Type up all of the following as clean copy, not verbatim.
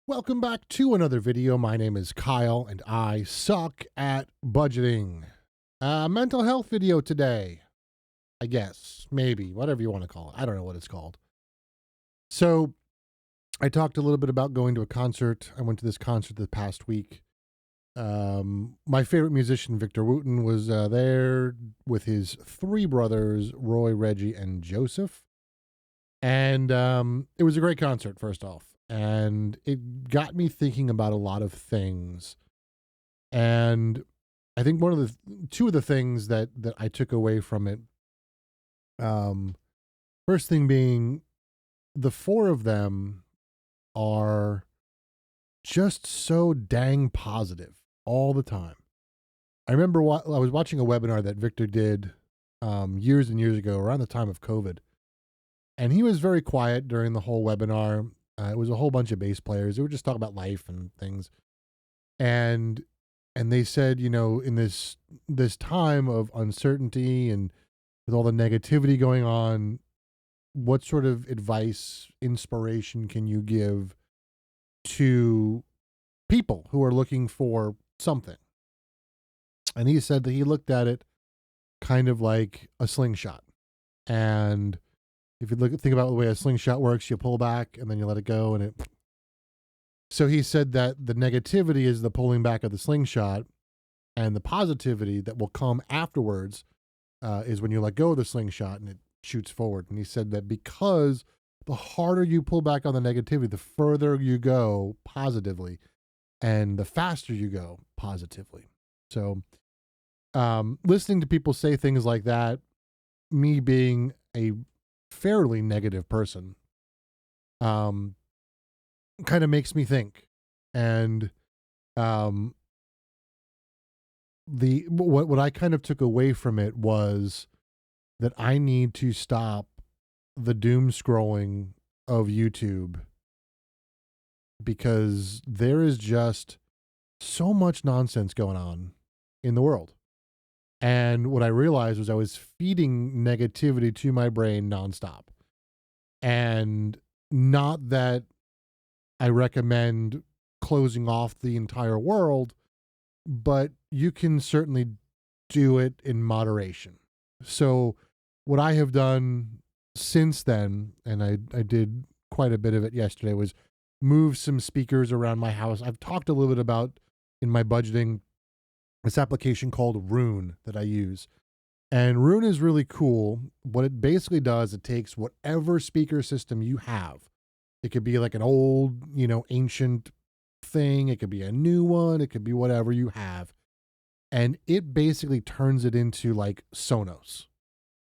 Welcome back to another video. My name is Kyle and I suck at budgeting. Mental health video today, I guess, maybe, whatever you want to call it. I don't know what it's called. So, I talked a little bit about going to a concert. I went to this concert the past week. My favorite musician, Victor Wooten, was there with his three brothers, Roy, Reggie, and Joseph. And it was a great concert, first off. And it got me thinking about a lot of things. And I think two of the things that I took away from it, um, first thing being the four of them are just so dang positive all the time. I remember I was watching a webinar that Victor did years and years ago around the time of COVID. And he was very quiet during the whole webinar. It was a whole bunch of bass players. They would just talk about life and things. And they said, in this time of uncertainty and with all the negativity going on, what sort of advice, inspiration can you give to people who are looking for something? And he said that he looked at it kind of like a slingshot. And if you think about the way a slingshot works, you pull back and then you let it go, and it. So he said that the negativity is the pulling back of the slingshot, and the positivity that will come afterwards is when you let go of the slingshot and it shoots forward. And he said that because the harder you pull back on the negativity, the further you go positively, and the faster you go positively. So, listening to people say things like that, me being a fairly negative person, kind of makes me think. And what I kind of took away from it was that I need to stop the doom scrolling of YouTube, because there is just so much nonsense going on in the world. And what I realized was I was feeding negativity to my brain nonstop. And not that I recommend closing off the entire world, but you can certainly do it in moderation. So what I have done since then, and I did quite a bit of it yesterday, was move some speakers around my house. I've talked a little bit about in my budgeting this application called Rune that I use. And Rune is really cool. What it basically does, it takes whatever speaker system you have. It could be like an old, ancient thing. It could be a new one. It could be whatever you have. And it basically turns it into like Sonos.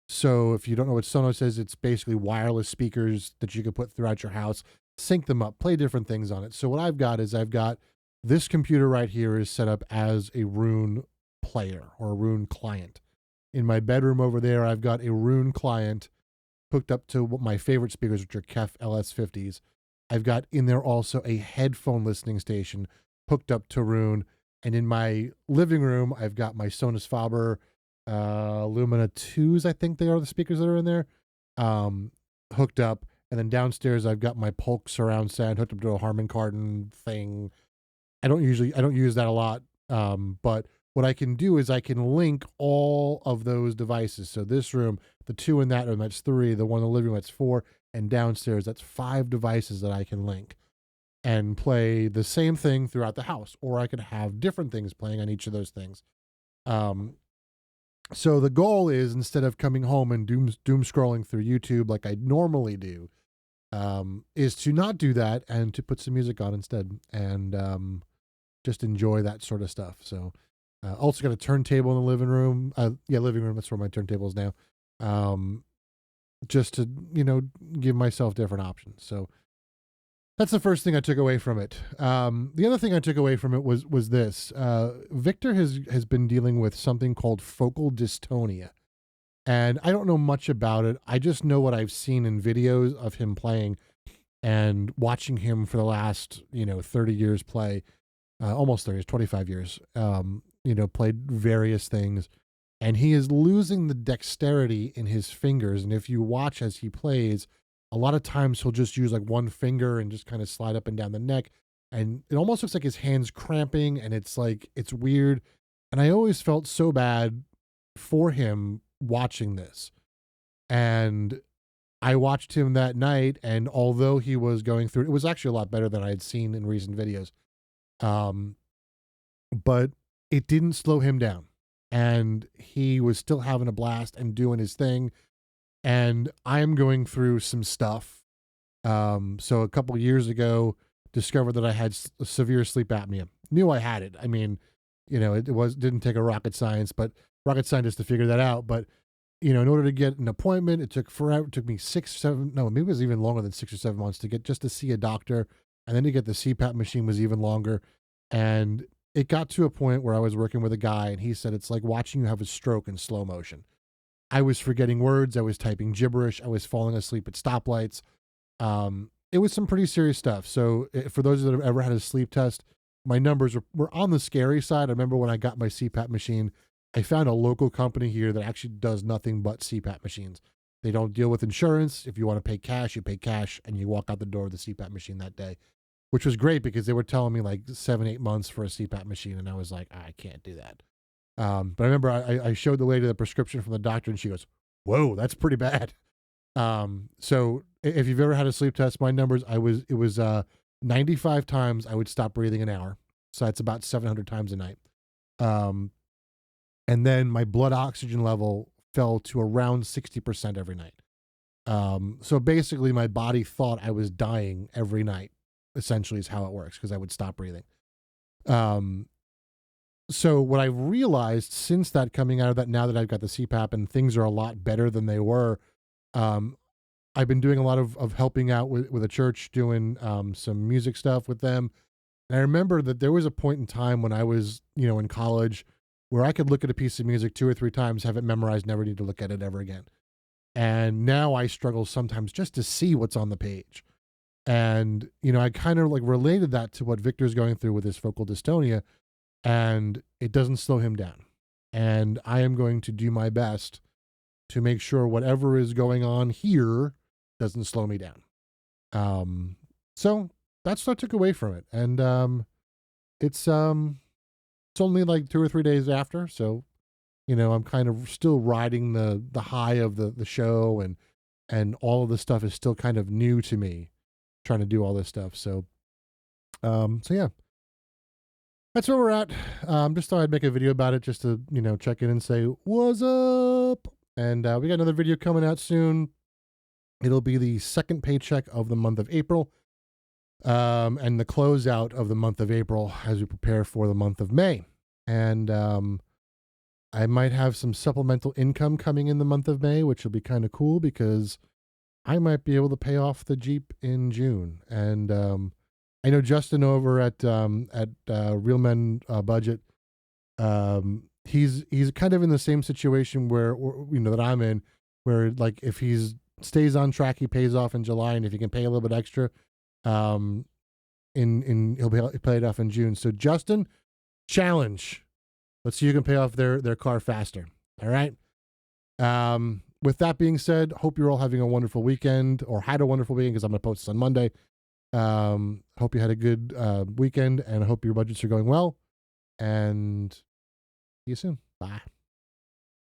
So if you don't know what Sonos is, it's basically wireless speakers that you can put throughout your house, sync them up, play different things on it. So what I've got this computer right here is set up as a Rune player or a Rune client. In my bedroom over there, I've got a Rune client hooked up to my favorite speakers, which are KEF LS50s. I've got in there also a headphone listening station hooked up to Rune. And in my living room, I've got my Sonus Faber Lumina 2s, I think they are the speakers that are in there, hooked up. And then downstairs, I've got my Polk surround sound hooked up to a Harman Kardon thing. I don't use that a lot, but what I can do is I can link all of those devices. So this room, the two in that room, that's 3. The one in the living room, that's 4. And downstairs, that's 5 devices that I can link and play the same thing throughout the house. Or I could have different things playing on each of those things. So the goal is, instead of coming home and doom scrolling through YouTube like I normally do, is to not do that and to put some music on instead, and just enjoy that sort of stuff. So also got a turntable in the living room. Living room, that's where my turntable is now. Just to, give myself different options. So that's the first thing I took away from it. The other thing I took away from it was this. Victor has been dealing with something called focal dystonia. And I don't know much about it. I just know what I've seen in videos of him playing and watching him for the last, 30 years play, almost 30 years, 25 years, played various things. And he is losing the dexterity in his fingers. And if you watch as he plays, a lot of times he'll just use like one finger and just kind of slide up and down the neck. and it almost looks like his hands cramping, and it's like, it's weird. And I always felt so bad for him watching this. And I watched him that night, and although he was going through, it was actually a lot better than I had seen in recent videos. Um, but it didn't slow him down. And he was still having a blast and doing his thing. And I'm going through some stuff. So a couple years ago, discovered that I had severe sleep apnea. Knew I had it. I mean, didn't take a rocket scientist to figure that out. But in order to get an appointment, it took forever. It took me 6, 7, no, maybe it was even longer than 6 or 7 months to see a doctor. And then to get the CPAP machine was even longer. And it got to a point where I was working with a guy, and he said, it's like watching you have a stroke in slow motion. I was forgetting words. I was typing gibberish. I was falling asleep at stoplights. It was some pretty serious stuff. So for those that have ever had a sleep test, my numbers were on the scary side. I remember when I got my CPAP machine, I found a local company here that actually does nothing but CPAP machines. They don't deal with insurance. If you want to pay cash, you pay cash, and you walk out the door with the CPAP machine that day, which was great because they were telling me like 7, 8 months for a CPAP machine. And I was like, I can't do that. But I remember I showed the lady the prescription from the doctor, and she goes, whoa, that's pretty bad. So if you've ever had a sleep test, my numbers, it was 95 times I would stop breathing an hour. So that's about 700 times a night. And then my blood oxygen level fell to around 60% every night. So basically my body thought I was dying every night, essentially is how it works, because I would stop breathing. So what I've realized since that, coming out of that, now that I've got the CPAP and things are a lot better than they were, I've been doing a lot of helping out with a church, doing some music stuff with them. And I remember that there was a point in time when I was, in college, where I could look at a piece of music 2 or 3 times, have it memorized, never need to look at it ever again. And now I struggle sometimes just to see what's on the page. And, I kind of like related that to what Victor's going through with his focal dystonia, and it doesn't slow him down. And I am going to do my best to make sure whatever is going on here doesn't slow me down. So that's what I took away from it. And it's only like 2 or 3 days after, so I'm kind of still riding the high of the show, and all of this stuff is still kind of new to me, trying to do all this stuff. So yeah, that's where we're at. Just thought I'd make a video about it, just to check in and say what's up. And we got another video coming out soon. It'll be the second paycheck of the month of April, and the closeout of the month of April as we prepare for the month of May. And I might have some supplemental income coming in the month of May, which will be kind of cool because I might be able to pay off the Jeep in June. And I know Justin over at Real Men Budget. He's kind of in the same situation where that I'm in, where like if he's stays on track, he pays off in July, and if he can pay a little bit extra, he'll pay it off in June. So Justin, challenge. Let's see who can pay off their car faster. All right. With that being said, hope you're all having a wonderful weekend, or had a wonderful weekend, because I'm going to post this on Monday. Hope you had a good weekend, and I hope your budgets are going well. And see you soon. Bye.